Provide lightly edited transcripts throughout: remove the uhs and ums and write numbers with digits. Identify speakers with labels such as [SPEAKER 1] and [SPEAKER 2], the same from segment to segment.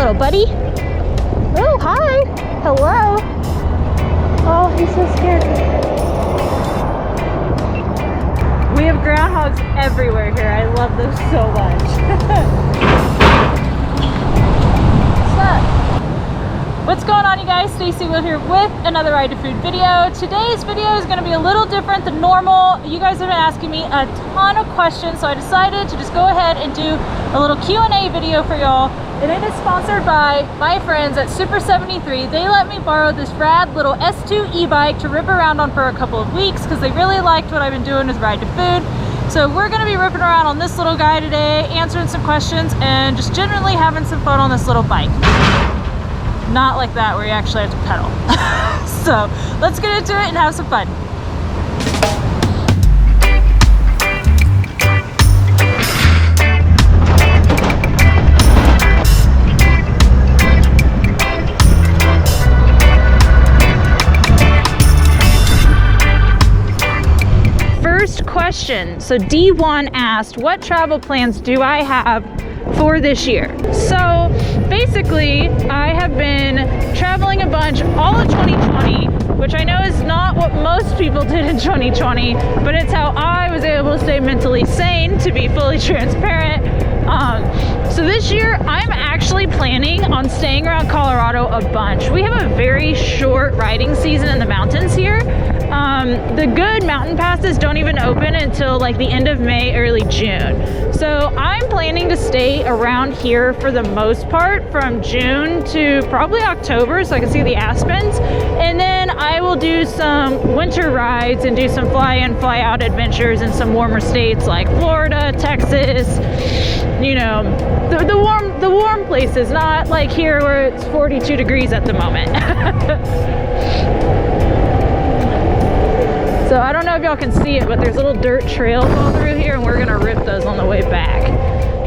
[SPEAKER 1] little buddy. Oh, hi. Hello. Oh, he's so scared. We have groundhogs everywhere here. I love those so much. What's going on, you guys? Stacy Will here with another Ride to Food video. Today's video is going to be a little different than normal. You guys have been asking me a ton of questions, so I decided to just go ahead and do a little Q&A video for y'all. And it is sponsored by my friends at Super73. They let me borrow this rad little S2 e-bike to rip around on for a couple of weeks because they really liked what I've been doing with Ride to Food. So we're going to be ripping around on this little guy today, answering some questions, and just generally having some fun on this little bike. Not like that where you actually have to pedal. So let's get into it and have some fun. First question. So D1 asked, what travel plans do I have for this year? So basically, I have been traveling a bunch all of 2020, which I know is not what most people did in 2020, but it's how I was able to stay mentally sane, to be fully transparent. So this year, I'm actually planning on staying around Colorado a bunch. We have a very short riding season in the mountains here. The good mountain passes don't even open until like the end of May, early June. So I'm planning to stay around here for the most part from June to probably October so I can see the aspens. And then I will do some winter rides and do some fly in, fly out adventures in some warmer states like Florida, Texas, you know, the warm places, not like here where it's 42 degrees at the moment. So I don't know if y'all can see it, but there's little dirt trails all through here, and we're gonna rip those on the way back.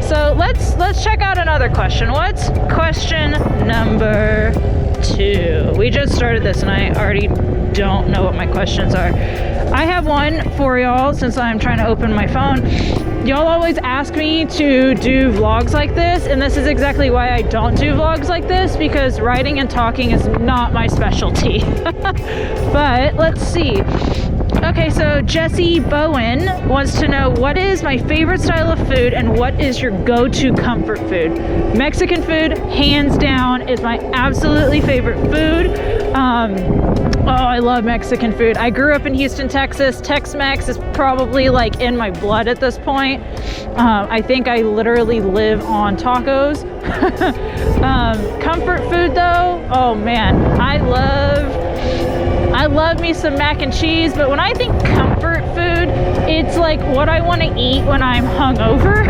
[SPEAKER 1] So let's check out another question. What's question number 2? We just started this and I already don't know what my questions are. I have one for y'all since I'm trying to open my phone. Y'all always ask me to do vlogs like this, and this is exactly why I don't do vlogs like this, because writing and talking is not my specialty. But let's see. Okay, so Jesse Bowen wants to know, what is my favorite style of food and what is your go-to comfort food? Mexican food, hands down, is my absolutely favorite food. Oh, I love Mexican food. I grew up in Houston, Texas. Tex-Mex is probably like in my blood at this point. I think I literally live on tacos. Comfort food though, oh man, I love me some mac and cheese, but when I think comfort food, it's like what I want to eat when I'm hungover.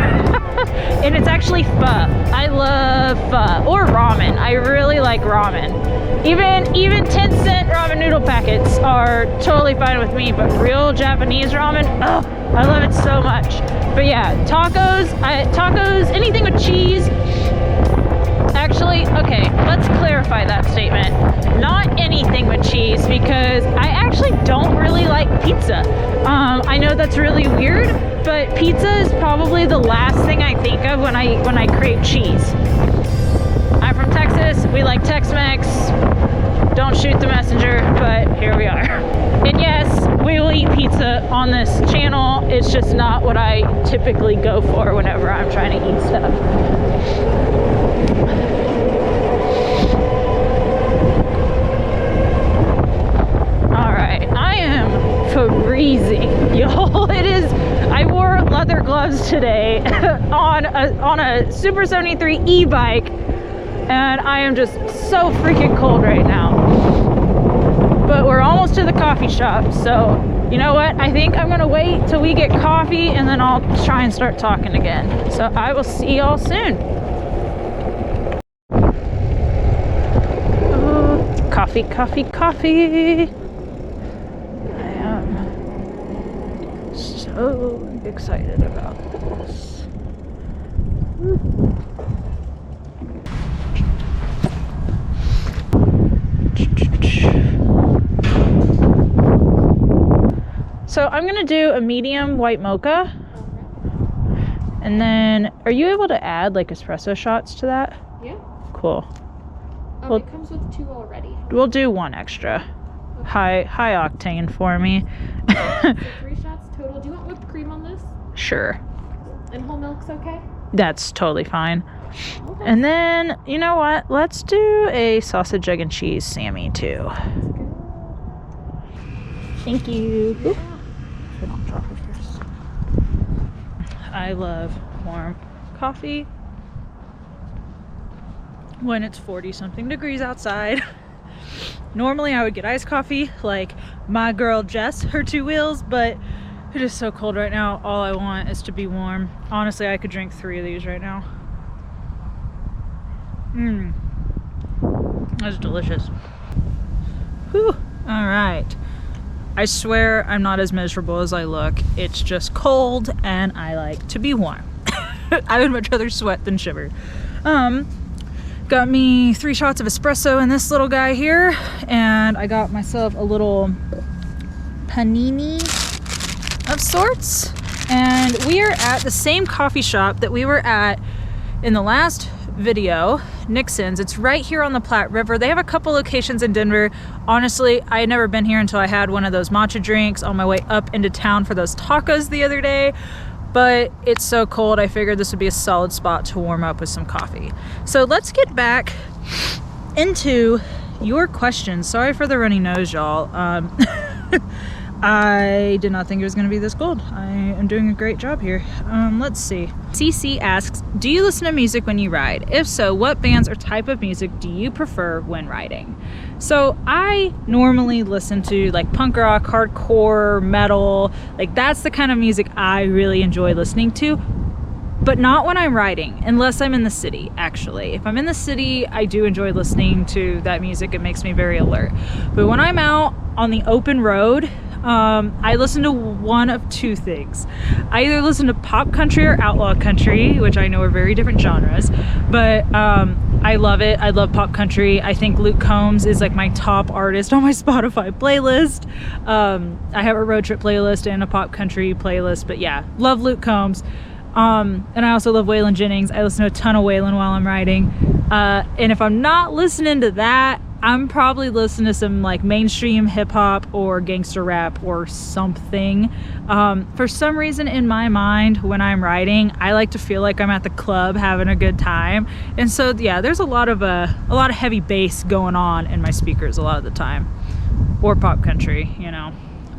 [SPEAKER 1] And it's actually pho. I love pho or ramen. I really like ramen. Even 10-cent ramen noodle packets are totally fine with me, but real Japanese ramen, oh, I love it so much. But yeah, tacos, anything with cheese. Actually, okay, let's clarify that statement. Not anything with cheese, because I actually don't really like pizza. I know that's really weird, but pizza is probably the last thing I think of when I crave cheese. I'm from Texas. We like Tex-Mex. Don't shoot the messenger, but here we are. And yes, we will eat pizza on this channel. It's just not what I typically go for whenever I'm trying to eat stuff. Alright, I am freezing, y'all. It is, I wore leather gloves today on a Super73 e-bike, and I am just so freaking cold right now. But we're almost to the coffee shop, so you know what? I think I'm gonna wait till we get coffee and then I'll try and start talking again. So I will see y'all soon. Coffee, coffee, coffee. I am so excited about this. So I'm gonna do a medium white mocha. And then, are you able to add like espresso shots to that?
[SPEAKER 2] Yeah.
[SPEAKER 1] cool.
[SPEAKER 2] Oh,
[SPEAKER 1] Well,
[SPEAKER 2] it comes with 2 already.
[SPEAKER 1] We'll do 1 extra.
[SPEAKER 2] Okay.
[SPEAKER 1] High octane for me.
[SPEAKER 2] So 3 shots total. Do you want whipped cream on this?
[SPEAKER 1] Sure.
[SPEAKER 2] And whole milk's okay?
[SPEAKER 1] That's totally fine.
[SPEAKER 2] Okay.
[SPEAKER 1] And then, you know what? Let's do a sausage, egg, and cheese Sammy too. Thank you.
[SPEAKER 2] Yeah.
[SPEAKER 1] Turn on chocolate first. I love warm coffee when it's 40-something degrees outside. Normally I would get iced coffee like my girl Jess, her 2 wheels, but it is so cold right now. All I want is to be warm. Honestly, I could drink 3 of these right now. That's delicious. Whew. All right. I swear I'm not as miserable as I look. It's just cold and I like to be warm. I would much rather sweat than shiver. Got me 3 shots of espresso in this little guy here, and I got myself a little panini of sorts. And we are at the same coffee shop that we were at in the last video, Nixon's. It's right here on the Platte River. They have a couple locations in Denver. Honestly, I had never been here until I had one of those matcha drinks on my way up into town for those tacos the other day. But it's so cold, I figured this would be a solid spot to warm up with some coffee. So let's get back into your questions. Sorry for the runny nose, y'all. I did not think it was going to be this cold. I am doing a great job here. Let's see. CC asks, do you listen to music when you ride? If so, what bands or type of music do you prefer when riding? So I normally listen to like punk rock, hardcore, metal. Like that's the kind of music I really enjoy listening to. But not when I'm riding, unless I'm in the city, actually. If I'm in the city, I do enjoy listening to that music. It makes me very alert. But when I'm out on the open road, I listen to one of 2 things. I either listen to pop country or outlaw country, which I know are very different genres, but I love it. I love pop country. I think Luke Combs is like my top artist on my Spotify playlist. I have a road trip playlist and a pop country playlist, but yeah, love Luke Combs. And I also love Waylon Jennings. I listen to a ton of Waylon while I'm riding. And if I'm not listening to that, I'm probably listening to some like mainstream hip hop or gangster rap or something. For some reason in my mind when I'm riding, I like to feel like I'm at the club having a good time. And so yeah, there's a lot of heavy bass going on in my speakers a lot of the time. Or pop country, you know,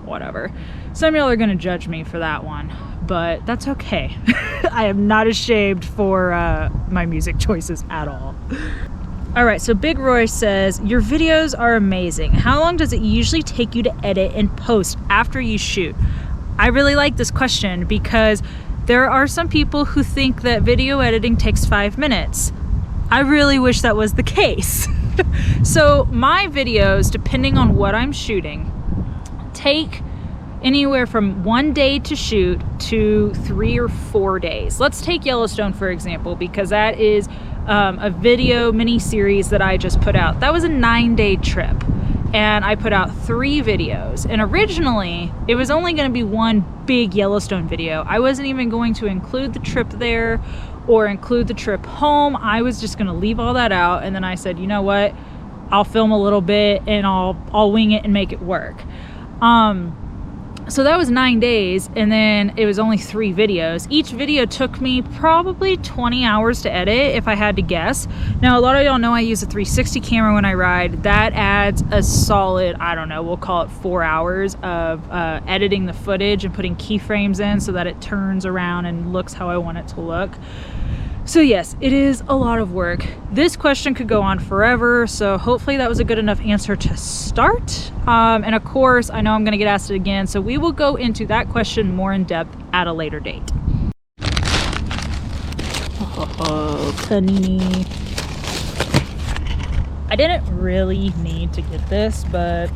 [SPEAKER 1] whatever. Some of y'all are gonna judge me for that one, but that's okay. I am not ashamed for my music choices at all. All right, so Big Roy says, your videos are amazing. How long does it usually take you to edit and post after you shoot? I really like this question because there are some people who think that video editing takes 5 minutes. I really wish that was the case. So my videos, depending on what I'm shooting, take anywhere from 1 day to shoot to 3 or 4 days. Let's take Yellowstone, for example, because that is a video mini series that I just put out. That was a 9-day trip and I put out 3 videos, and originally it was only going to be one big Yellowstone video. I wasn't even going to include the trip there or include the trip home. I was just going to leave all that out, and then I said, you know what, I'll film a little bit and I'll wing it and make it work. So that was 9 days, and then it was only 3 videos. Each video took me probably 20 hours to edit, if I had to guess. Now, a lot of y'all know I use a 360 camera when I ride. That adds a solid, I don't know, we'll call it 4 hours of editing the footage and putting keyframes in so that it turns around and looks how I want it to look. So yes, it is a lot of work. This question could go on forever, so hopefully that was a good enough answer to start. And of course, I know I'm gonna get asked it again, so we will go into that question more in depth at a later date. Oh, Panini. I didn't really need to get this, but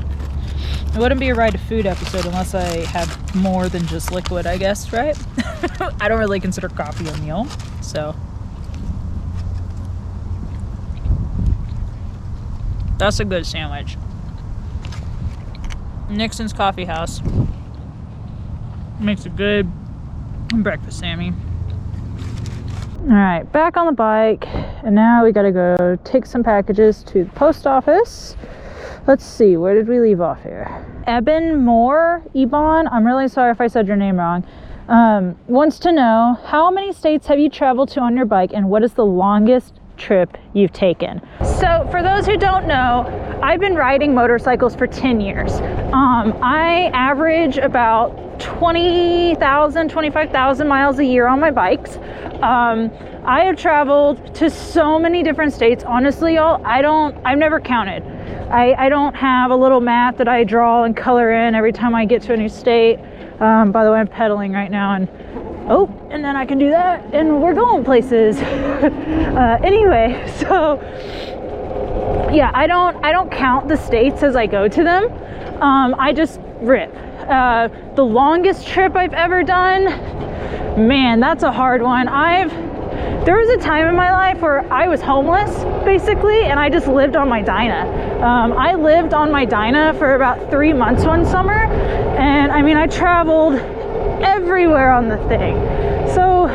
[SPEAKER 1] it wouldn't be a Ride to Food episode unless I had more than just liquid, I guess, right? I don't really consider coffee a meal, so. That's a good sandwich. Nixon's Coffee House makes a good breakfast, Sammy. All right, back on the bike, and now we gotta go take some packages to the post office. Let's see, where did we leave off here? Ebon, I'm really sorry if I said your name wrong, wants to know, how many states have you traveled to on your bike, and what is the longest trip you've taken? So for those who don't know, I've been riding motorcycles for 10 years. I average about 20,000, 25,000 miles a year on my bikes. I have traveled to so many different states. Honestly, y'all, I've never counted. I don't have a little map that I draw and color in every time I get to a new state. By the way, I'm pedaling right now, and then I can do that, and we're going places. Anyway, so yeah, I don't count the states as I go to them. I just rip. The longest trip I've ever done, man, that's a hard one. There was a time in my life where I was homeless, basically, and I just lived on my Dyna. I lived on my Dyna for about 3 months one summer, and I mean, I traveled everywhere on the thing. So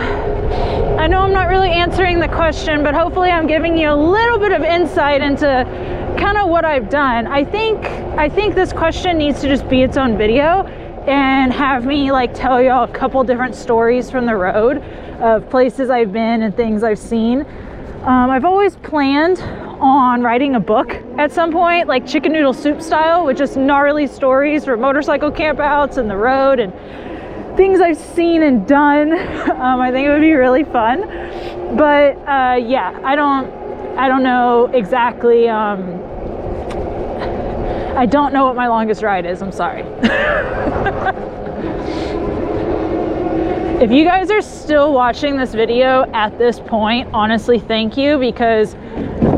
[SPEAKER 1] I know I'm not really answering the question, but hopefully I'm giving you a little bit of insight into kind of what I've done. I think this question needs to just be its own video and have me like tell y'all a couple different stories from the road of places I've been and things I've seen. I've always planned on writing a book at some point, like Chicken Noodle Soup style, with just gnarly stories from motorcycle campouts and the road and things I've seen and done. I think it would be really fun. But yeah, I don't know exactly. I don't know what my longest ride is. I'm sorry. If you guys are still watching this video at this point, honestly, thank you, because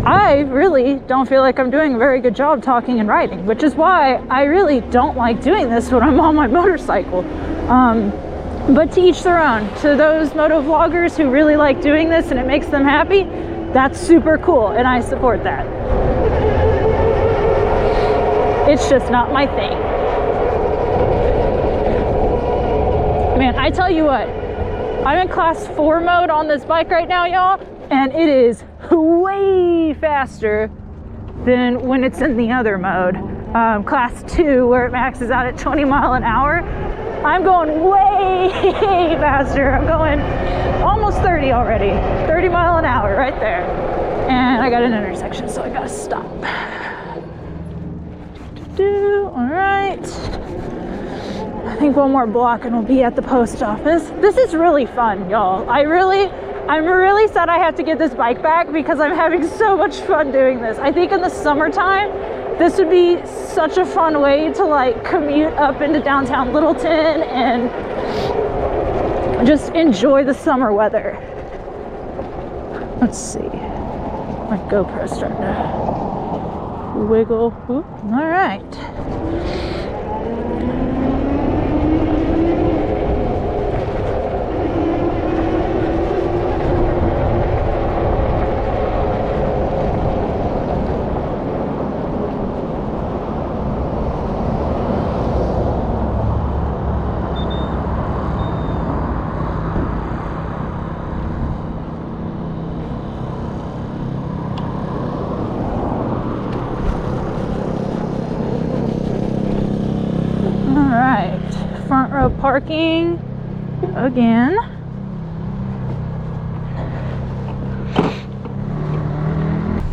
[SPEAKER 1] I really don't feel like I'm doing a very good job talking and writing, which is why I really don't like doing this when I'm on my motorcycle. But to each their own. To those moto vloggers who really like doing this and it makes them happy, that's super cool, and I support that. It's just not my thing. Man, I tell you what, I'm in class 4 mode on this bike right now, y'all, and it is way faster than when it's in the other mode. Class 2, where it maxes out at 20 miles an hour, I'm going way faster. I'm going almost 30 already. 30 miles an hour right there. And I got an intersection, so I gotta stop. All right. I think one more block and we'll be at the post office. This is really fun, y'all. I'm really sad I have to get this bike back because I'm having so much fun doing this. I think in the summertime, this would be such a fun way to like commute up into downtown Littleton and just enjoy the summer weather. Let's see. My GoPro's starting to wiggle. Oop. All right. Front row parking again.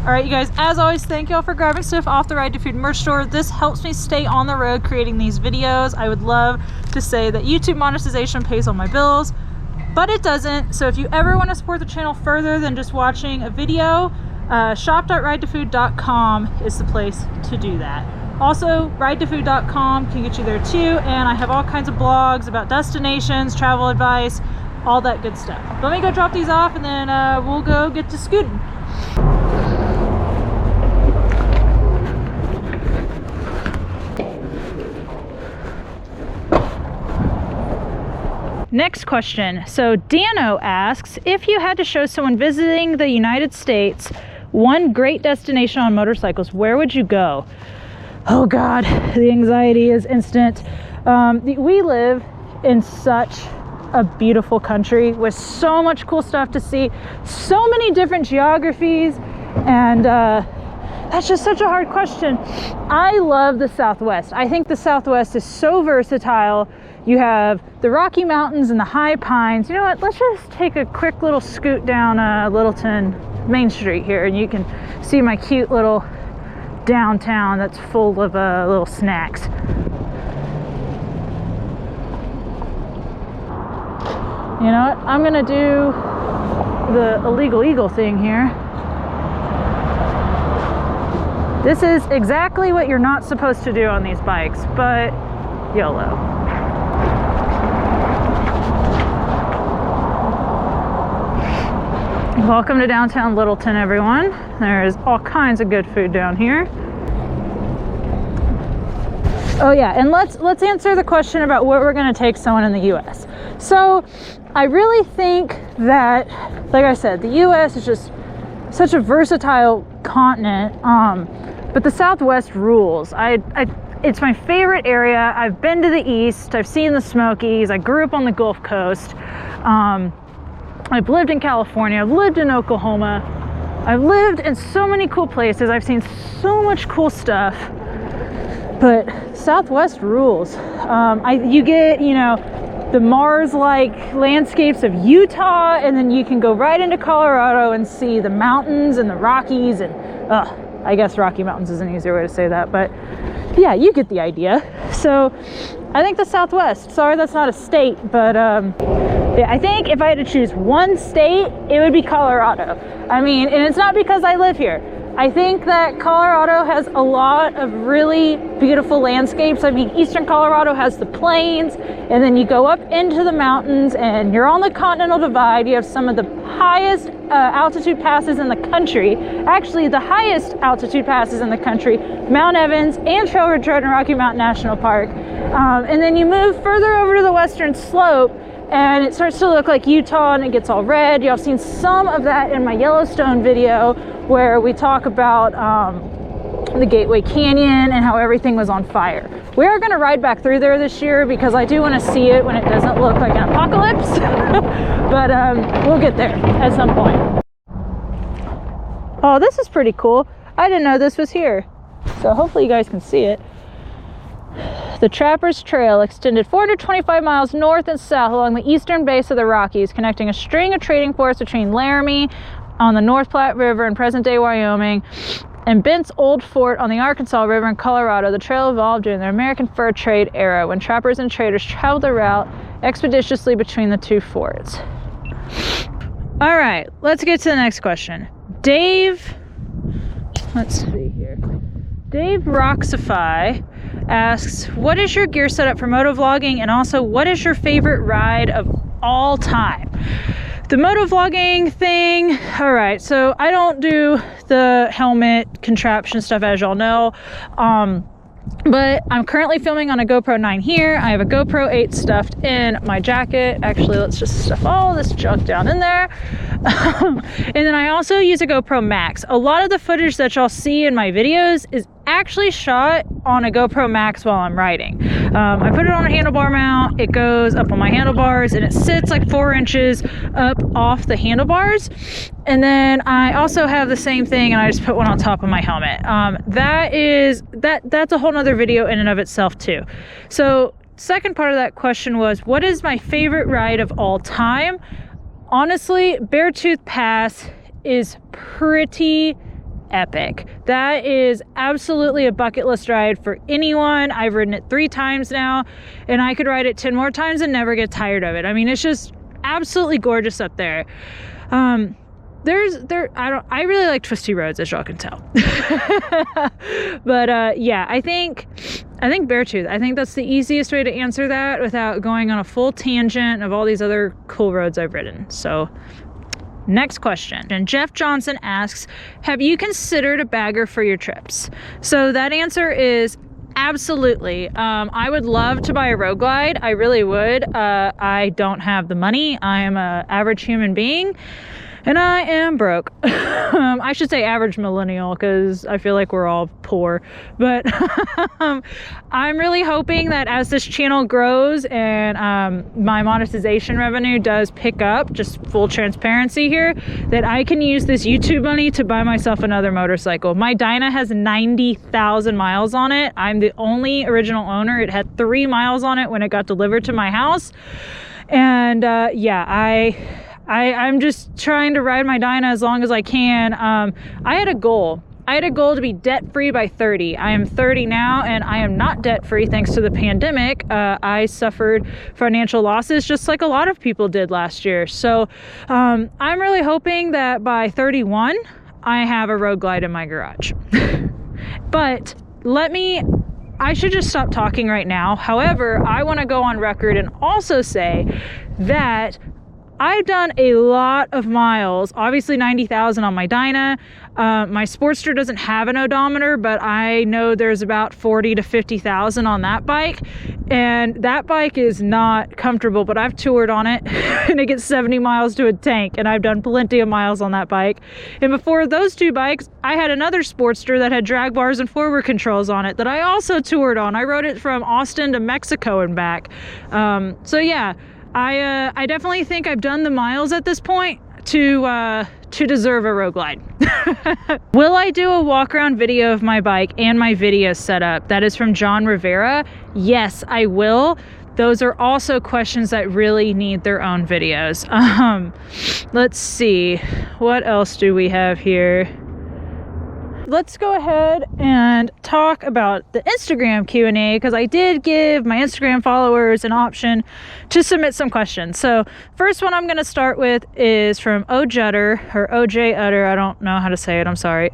[SPEAKER 1] All right, you guys, as always, thank y'all for grabbing stuff off the Ride to Food merch store. This helps me stay on the road creating these videos. I would love to say that YouTube monetization pays all my bills, but it doesn't. So if you ever want to support the channel further than just watching a video, shop.ridetofood.com is the place to do that. Also, ridetofood.com can get you there too, and I have all kinds of blogs about destinations, travel advice, all that good stuff. Let me go drop these off, and then we'll go get to scooting. Next question. So Dano asks, if you had to show someone visiting the United States one great destination on motorcycles, where would you go? Oh God, the anxiety is instant. We live in such a beautiful country with so much cool stuff to see, so many different geographies, and that's just such a hard question. I love the Southwest. I think the Southwest is so versatile. You have the Rocky Mountains and the high pines. You know what, let's just take a quick little scoot down Littleton Main Street here, and you can see my cute little downtown that's full of little snacks. You know what, I'm gonna do the illegal eagle thing here. This is exactly what you're not supposed to do on these bikes, but YOLO. Welcome to downtown Littleton, everyone. There's all kinds of good food down here. Oh yeah, and let's answer the question about where we're gonna take someone in the US. So I really think that, like I said, the US is just such a versatile continent, but the Southwest rules. It's my favorite area. I've been to the East, I've seen the Smokies, I grew up on the Gulf Coast. I've lived in California, I've lived in Oklahoma, I've lived in so many cool places, I've seen so much cool stuff, but Southwest rules. You get, you know, the Mars-like landscapes of Utah, and then you can go right into Colorado and see the mountains and the Rockies, and I guess Rocky Mountains is an easier way to say that, but yeah, you get the idea. So I think the Southwest, sorry that's not a state, but yeah, I think if I had to choose one state, it would be Colorado. I mean, and it's not because I live here. I think that Colorado has a lot of really beautiful landscapes. I mean, eastern Colorado has the plains, and then you go up into the mountains and you're on the Continental Divide. You have some of the highest altitude passes in the country. Actually, the highest altitude passes in the country, Mount Evans and Trail Ridge Road in Rocky Mountain National Park. And then you move further over to the western slope, and it starts to look like Utah, and it gets all red. Y'all seen some of that in my Yellowstone video, where we talk about the Gateway Canyon and how everything was on fire. We are going to ride back through there this year because I do want to see it when it doesn't look like an apocalypse. But we'll get there at some point. Oh, this is pretty cool. I didn't know this was here, so hopefully you guys can see it. The Trappers Trail extended 425 miles north and south along the eastern base of the Rockies, connecting a string of trading posts between Laramie on the North Platte River in present-day Wyoming and Bent's Old Fort on the Arkansas River in Colorado. The trail evolved during the American fur trade era, when trappers and traders traveled the route expeditiously between the two forts. All right, let's get to the next question. Dave, let's see here. Dave Roxify asks, what is your gear setup for motovlogging, and also what is your favorite ride of all time? The motovlogging thing, all right, so I don't do the helmet contraption stuff, as y'all know, but I'm currently filming on a GoPro 9 here. I have a GoPro 8 stuffed in my jacket. Actually, let's just stuff all this junk down in there. And then I also use a GoPro Max. A lot of the footage that y'all see in my videos is actually shot on a GoPro Max while I'm riding. I put it on a handlebar mount, it goes up on my handlebars, and it sits like 4 inches up off the handlebars. And then I also have the same thing, and I just put one on top of my helmet. That's a whole nother video in and of itself too. So second part of that question was, what is my favorite ride of all time? Honestly, Beartooth Pass is pretty epic. That is absolutely a bucket list ride for anyone. I've ridden it 3 times now, and I could ride it 10 more times and never get tired of it. I mean, it's just absolutely gorgeous up there. I really like twisty roads, as y'all can tell. But yeah, I think Beartooth. I think that's the easiest way to answer that without going on a full tangent of all these other cool roads I've ridden. So next question. And Jeff Johnson asks, have you considered a bagger for your trips? So that answer is absolutely. I would love to buy a road glide. I really would. I don't have the money. I am an average human being. And I am broke. I should say average millennial because I feel like we're all poor. But I'm really hoping that as this channel grows and my monetization revenue does pick up, just full transparency here, that I can use this YouTube money to buy myself another motorcycle. My Dyna has 90,000 miles on it. I'm the only original owner. It had 3 miles on it when it got delivered to my house. And yeah, I'm just trying to ride my Dyna as long as I can. I had a goal. I had a goal to be debt-free by 30. I am 30 now, and I am not debt-free thanks to the pandemic. I suffered financial losses just like a lot of people did last year. So I'm really hoping that by 31, I have a road glide in my garage. But I should just stop talking right now. However, I want to go on record and also say that I've done a lot of miles, obviously 90,000 on my Dyna. My Sportster doesn't have an odometer, but I know there's about 40 to 50,000 on that bike. And that bike is not comfortable, but I've toured on it and it gets 70 miles to a tank, and I've done plenty of miles on that bike. And before those two bikes, I had another Sportster that had drag bars and forward controls on it that I also toured on. I rode it from Austin to Mexico and back. So yeah. I definitely think I've done the miles at this point to deserve a road glide. Will I do a walk around video of my bike and my video setup? That is from John Rivera. Yes, I will. Those are also questions that really need their own videos. Let's see, what else do we have here? Let's go ahead and talk about the Instagram Q&A, because I did give my Instagram followers an option to submit some questions. So first one I'm going to start with is from OJutter, or OJ Utter. I don't know how to say it. I'm sorry.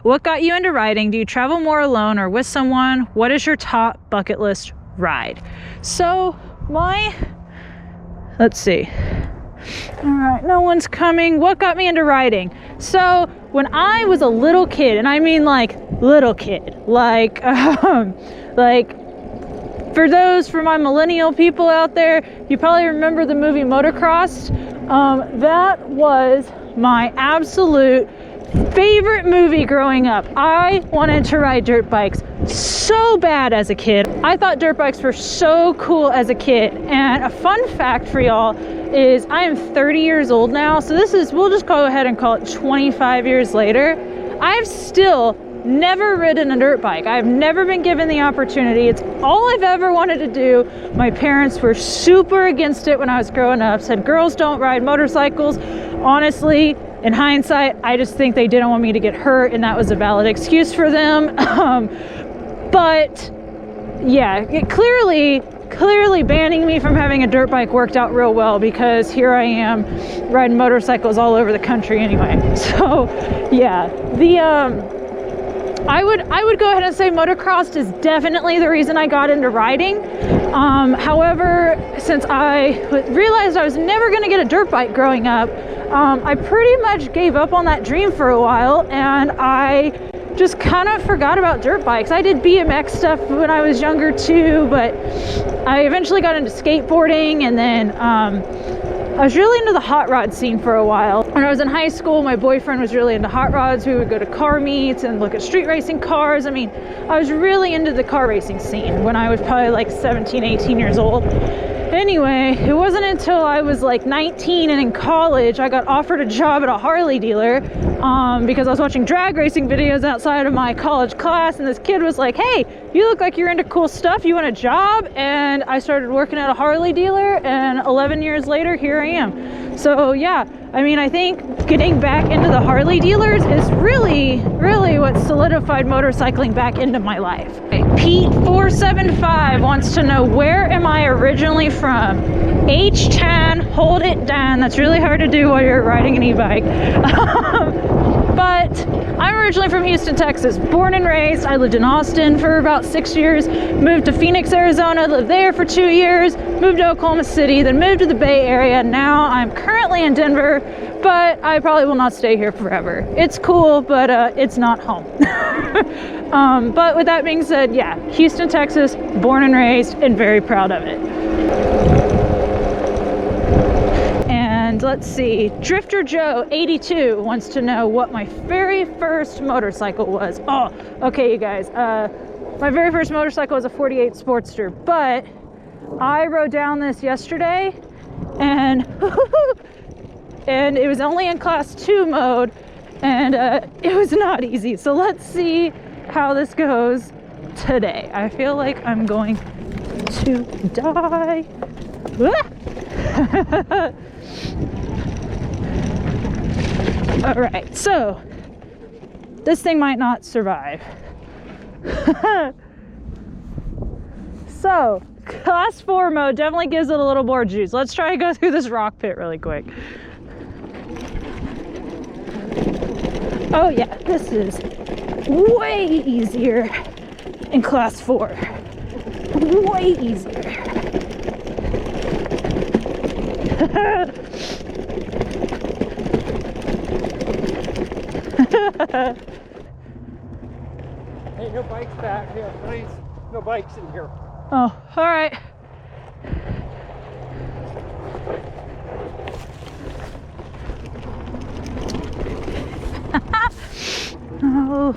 [SPEAKER 1] What got you into riding? Do you travel more alone or with someone? What is your top bucket list ride? So let's see. All right, no one's coming. What got me into riding? So when I was a little kid, and I mean like little kid, like for my millennial people out there, you probably remember the movie Motocrossed. That was my absolute favorite movie growing up. I wanted to ride dirt bikes so bad as a kid. I thought dirt bikes were so cool as a kid. And a fun fact for y'all is I am 30 years old now. So we'll just go ahead and call it 25 years later. I've still never ridden a dirt bike. I've never been given the opportunity. It's all I've ever wanted to do. My parents were super against it when I was growing up, said girls don't ride motorcycles. Honestly, in hindsight, I just think they didn't want me to get hurt, and that was a valid excuse for them. But yeah, it clearly banning me from having a dirt bike worked out real well, because here I am riding motorcycles all over the country anyway. So yeah, I would go ahead and say motocross is definitely the reason I got into riding. However, since I realized I was never going to get a dirt bike growing up, I pretty much gave up on that dream for a while, and I just kind of forgot about dirt bikes. I did BMX stuff when I was younger too, but I eventually got into skateboarding, and then I was really into the hot rod scene for a while. When I was in high school, my boyfriend was really into hot rods. We would go to car meets and look at street racing cars. I mean, I was really into the car racing scene when I was probably like 17, 18 years old. Anyway, it wasn't until I was like 19 and in college I got offered a job at a Harley dealer because I was watching drag racing videos outside of my college class, and this kid was like, hey, you look like you're into cool stuff, you want a job? And I started working at a Harley dealer, and 11 years later, here I am. So yeah, I mean, I think getting back into the Harley dealers is really what solidified motorcycling back into my life. Pete475 wants to know, where am I originally from? H-Town, hold it down. That's really hard to do while you're riding an e-bike. But I'm originally from Houston, Texas, born and raised. I lived in Austin for about 6 years, moved to Phoenix, Arizona, lived there for 2 years, moved to Oklahoma City, then moved to the Bay Area. Now I'm currently in Denver, but I probably will not stay here forever. It's cool, but it's not home. But with that being said, yeah, Houston, Texas, born and raised, and very proud of it. And let's see. Drifter Joe 82 wants to know what my very first motorcycle was. Oh, okay, you guys. My very first motorcycle was a 48 Sportster, but I rode down this yesterday and and it was only in class 2 mode, and it was not easy. So let's see how this goes today. I feel like I'm going to die. All right, so this thing might not survive. So class 4 mode definitely gives it a little more juice. Let's try to go through this rock pit really quick. Oh yeah, this is way easier in class 4. Way easier.
[SPEAKER 3] Hey, no bikes back here, please. No bikes in here.
[SPEAKER 1] Oh, all right. Oh.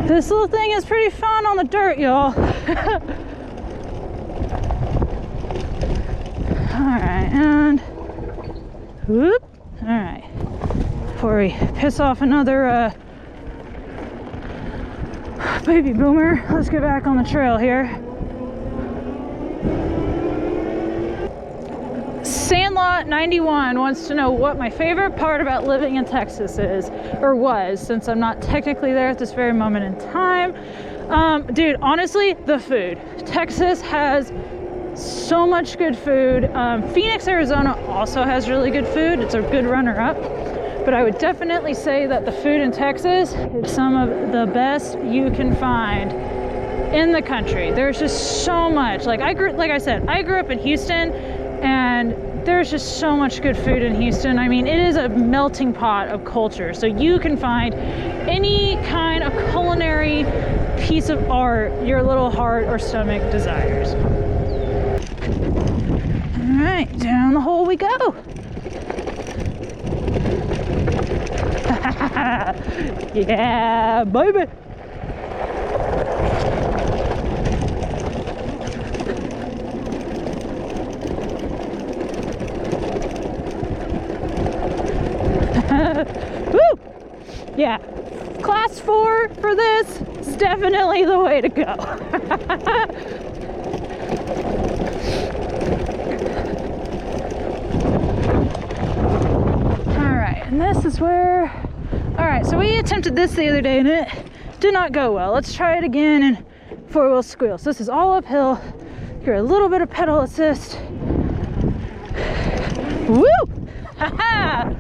[SPEAKER 1] This little thing is pretty fun on the dirt, y'all. Alright, and whoop. Alright. Before we piss off another baby boomer, let's get back on the trail here. Sandlot 91 wants to know what my favorite part about living in Texas is, or was, since I'm not technically there at this very moment in time. Dude, honestly, the food. Texas has so much good food. Phoenix, Arizona also has really good food. It's a good runner-up. But I would definitely say that the food in Texas is some of the best you can find in the country. There's just so much. Like I grew up in Houston, and there's just so much good food in Houston. I mean, it is a melting pot of culture. So you can find any kind of culinary piece of art your little heart or stomach desires. All right, down the hole we go. Yeah, baby. Woo! Yeah, class 4 for this is definitely the way to go. All right, and this is where, all right, so we attempted this the other day and it did not go well. Let's try it again in 4-wheel squeal. So this is all uphill. Here, a little bit of pedal assist. Woo! Ha-ha!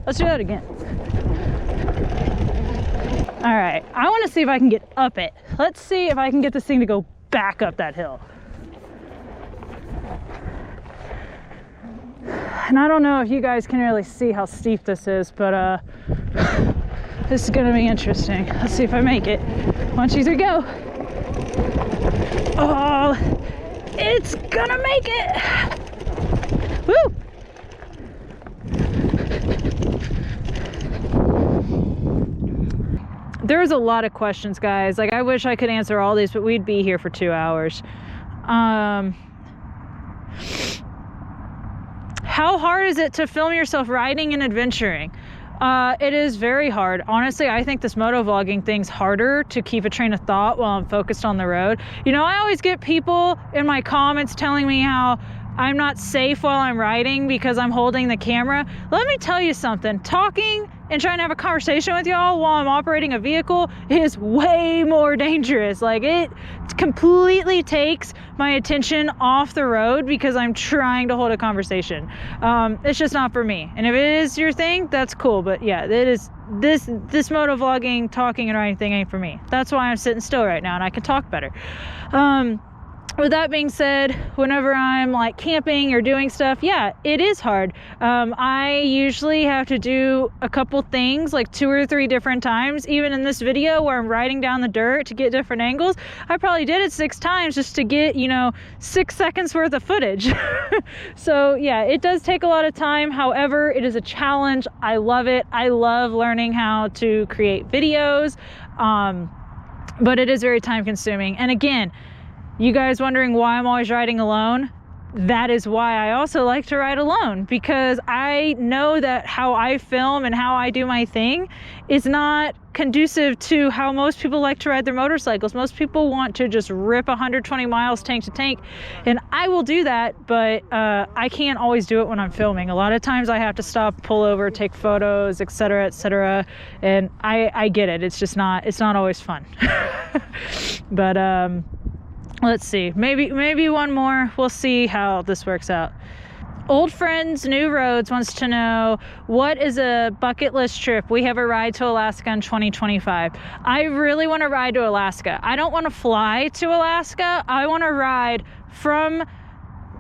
[SPEAKER 1] Let's do that again. All right, I want to see if I can get up it. Let's see if I can get this thing to go back up that hill. And I don't know if you guys can really see how steep this is, but this is gonna be interesting. Let's see if I make it. 1, 2, 3, go. Oh, it's gonna make it. Woo! There's a lot of questions, guys. Like, I wish I could answer all these, but we'd be here for 2 hours. How hard is it to film yourself riding and adventuring? It is very hard. Honestly, I think this motovlogging thing's harder to keep a train of thought while I'm focused on the road. You know, I always get people in my comments telling me how I'm not safe while I'm riding because I'm holding the camera. Let me tell you something. Talking and trying to have a conversation with y'all while I'm operating a vehicle is way more dangerous. Like, it completely takes my attention off the road because I'm trying to hold a conversation. It's just not for me. And if it is your thing, that's cool. But yeah, it is, this motovlogging, talking and riding thing ain't for me. That's why I'm sitting still right now and I can talk better. with that being said, whenever I'm like camping or doing stuff, yeah, it is hard. I usually have to do a couple things like 2 or 3 different times. Even in this video where I'm riding down the dirt to get different angles, I probably did it 6 times just to get, 6 seconds worth of footage. So yeah, it does take a lot of time. However, it is a challenge. I love it. I love learning how to create videos. But it is very time consuming. And again, you guys wondering why I'm always riding alone? That is why I also like to ride alone, because I know that how I film and how I do my thing is not conducive to how most people like to ride their motorcycles. Most people want to just rip 120 miles tank to tank, and I will do that, but I can't always do it when I'm filming. A lot of times I have to stop, pull over, take photos, etc., etc., and I get it. It's just not, it's not always fun. But let's see, maybe one more. We'll see how this works out. Old Friends New Roads wants to know, what is a bucket list trip? We have a ride to Alaska in 2025. I really want to ride to Alaska. I don't want to fly to Alaska. I want to ride from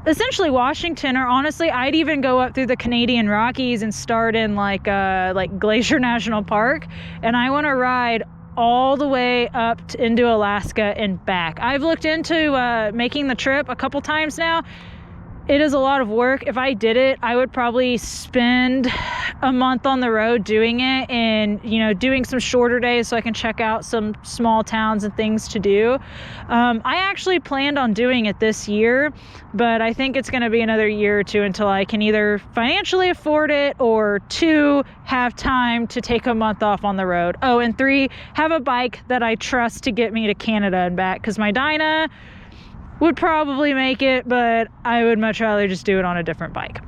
[SPEAKER 1] essentially Washington, or honestly, I'd even go up through the Canadian Rockies and start in like Glacier National Park. And I want to ride all the way up into Alaska and back. I've looked into making the trip a couple times now. It is a lot of work. If I did it, I would probably spend a month on the road doing it, and doing some shorter days so I can check out some small towns and things to do. I actually planned on doing it this year, but I think it's going to be another year or two until I can either financially afford it, or 2, have time to take a month off on the road. Oh, and 3, have a bike that I trust to get me to Canada and back, because my Dyna would probably make it, but I would much rather just do it on a different bike.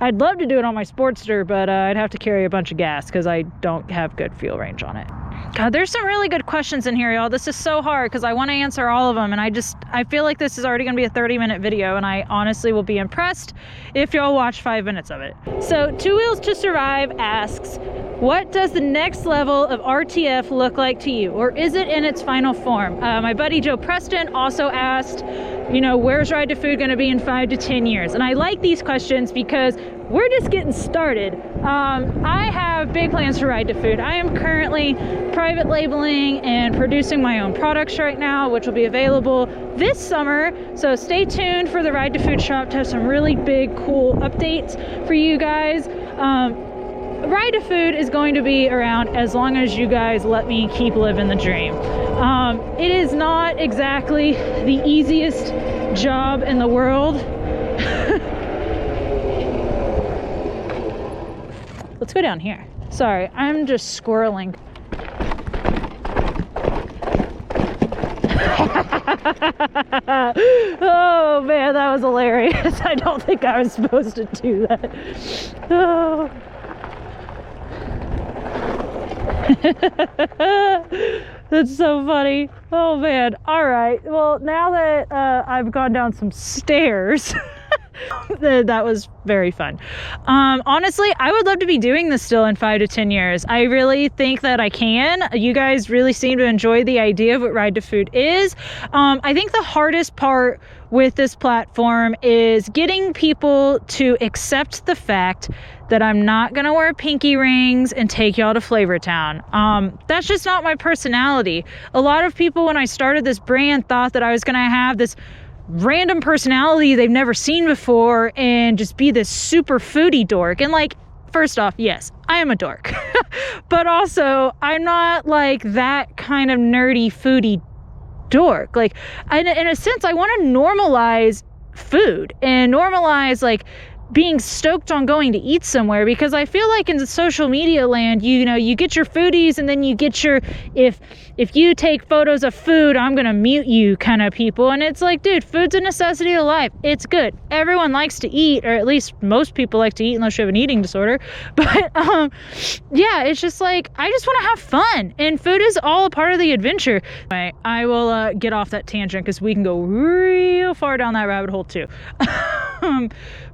[SPEAKER 1] I'd love to do it on my Sportster, but I'd have to carry a bunch of gas because I don't have good fuel range on it. God, there's some really good questions in here, y'all. This is so hard because I want to answer all of them, and I feel like this is already going to be a 30-minute video, and I honestly will be impressed if y'all watch 5 minutes of it. So Two Wheels to Survive asks, what does the next level of RTF look like to you, or is it in its final form? My buddy Joe Preston also asked, where's Ride to Food going to be in 5 to 10 years? And I like these questions because we're just getting started. I have big plans for Ride to Food. I am currently private labeling and producing my own products right now, which will be available this summer. So stay tuned for the Ride to Food shop to have some really big, cool updates for you guys. Ride to Food is going to be around as long as you guys let me keep living the dream. It is not exactly the easiest job in the world. Let's go down here. Sorry, I'm just squirreling. Oh man, that was hilarious. I don't think I was supposed to do that. Oh. That's so funny. Oh man. All right, well, now that I've gone down some stairs, that was very fun. Honestly, I would love to be doing this still in 5 to 10 years. I really think that I can. You guys really seem to enjoy the idea of what Ride to Food is. I think the hardest part with this platform is getting people to accept the fact that I'm not gonna wear pinky rings and take y'all to Flavortown. That's just not my personality. A lot of people, when I started this brand, thought that I was gonna have this random personality they've never seen before and just be this super foodie dork. And like, first off, yes, I am a dork. But also, I'm not like that kind of nerdy foodie dork. Like, in a sense, I want to normalize food and normalize like being stoked on going to eat somewhere, because I feel like in the social media land, you get your foodies, and then you get your if you take photos of food, I'm gonna mute you kind of people. And it's like, dude, food's a necessity of life. It's good. Everyone likes to eat, or at least most people like to eat, unless you have an eating disorder. But yeah, it's just like, I just want to have fun, and food is all a part of the adventure. Anyway, I will get off that tangent because we can go real far down that rabbit hole too.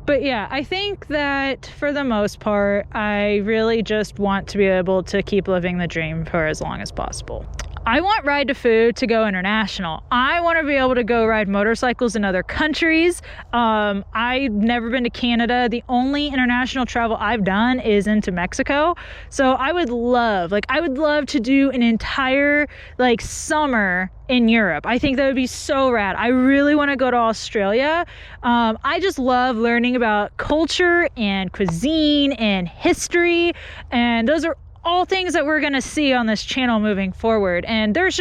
[SPEAKER 1] But yeah, I think that for the most part, I really just want to be able to keep living the dream for as long as possible. I want Ride to Food to go international. I want to be able to go ride motorcycles in other countries. I've never been to Canada. The only international travel I've done is into Mexico. So I would love to do an entire like summer in Europe. I think that would be so rad. I really want to go to Australia. I just love learning about culture and cuisine and history, and those are all things that we're going to see on this channel moving forward. And there's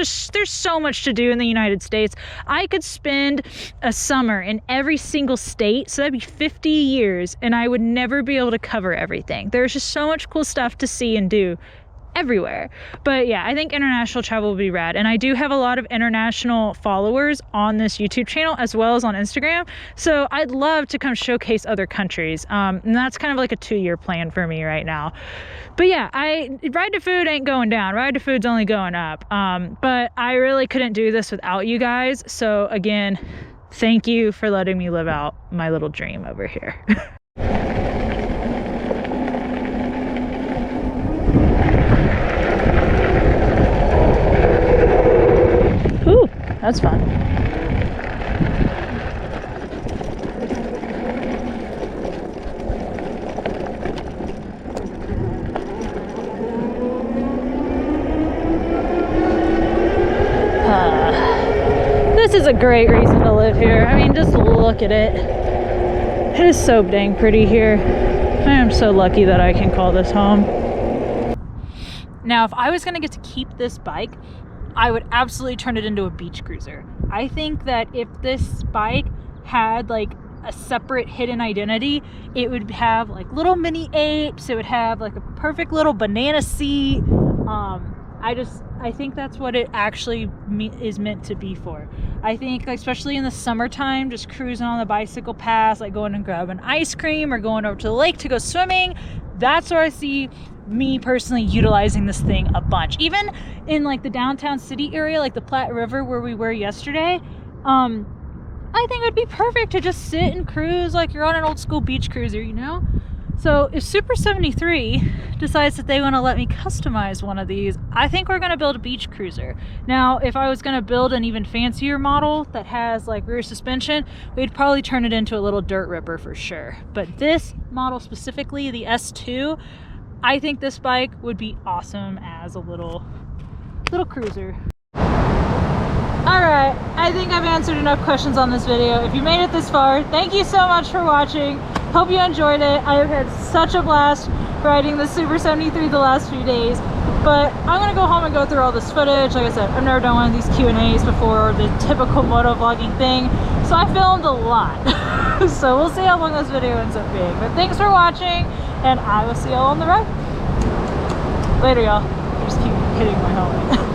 [SPEAKER 1] so much to do in the United States. I could spend a summer in every single state, so that'd be 50 years, and I would never be able to cover everything. There's just so much cool stuff to see and do everywhere. But yeah, I think international travel would be rad. And I do have a lot of international followers on this YouTube channel as well as on Instagram. So I'd love to come showcase other countries. And that's kind of like a 2-year plan for me right now. But yeah, Ride to Food ain't going down. Ride to Food's only going up. But I really couldn't do this without you guys. So again, thank you for letting me live out my little dream over here. Ooh, that's fun. This is a great reason to live here. I mean, just look at it. It is so dang pretty here. I am so lucky that I can call this home. Now, if I was going to get to keep this bike, I would absolutely turn it into a beach cruiser. I think that if this bike had like a separate hidden identity, it would have like little mini apes, it would have like a perfect little banana seat. I think that's what it actually is meant to be for. I think, like, especially in the summertime, just cruising on the bicycle paths, like going and grabbing ice cream or going over to the lake to go swimming, that's where I see me personally utilizing this thing a bunch. Even in like the downtown city area, like the Platte River where we were yesterday, I think it would be perfect to just sit and cruise like you're on an old school beach cruiser, you know? So if Super73 decides that they want to let me customize one of these, I think we're going to build a beach cruiser. Now, if I was going to build an even fancier model that has like rear suspension, we'd probably turn it into a little dirt ripper for sure. But this model specifically, the S2, I think this bike would be awesome as a little cruiser. Alright, I think I've answered enough questions on this video. If you made it this far, thank you so much for watching. Hope you enjoyed it. I have had such a blast riding the Super73 the last few days. But I'm going to go home and go through all this footage. Like I said, I've never done one of these Q&As before, the typical moto vlogging thing. So I filmed a lot. So we'll see how long this video ends up being. But thanks for watching, and I will see y'all on the ride. Later, y'all. I just keep hitting my helmet.